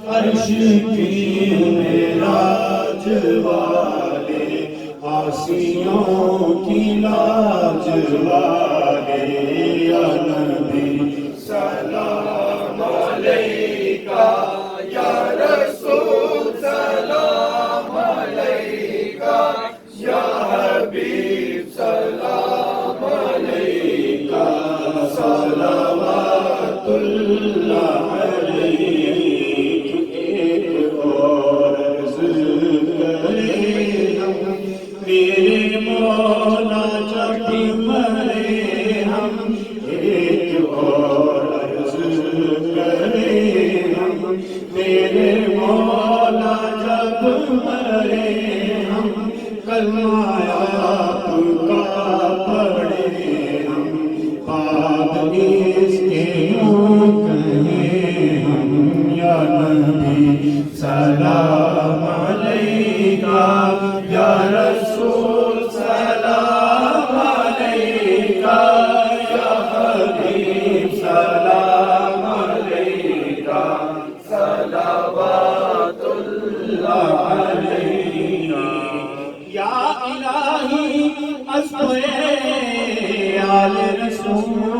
عرش کی معراج والے، عاصیوں کی لاج والے، یا نبی سلام علیکہ، یا رسول سلام علیکہ، یا حبیب سلام علیکہ، صلوات اللہ علیک۔ ایک اور عرض کریں ہم، میرے مولا جب مرے ہم، ایک اور عرض کریں ہم، میرے مولا جب مرے ہم، کلمہ آپ کا پڑھیں ہم، پاک اس کے منہ کہیں ہم، یا نبی سلام علیکہ، یا رسول سلام علیکہ، یا حبیب سلام علیکہ، صلوات اللہ علیکہ۔ یا الہی اذکر آل رسول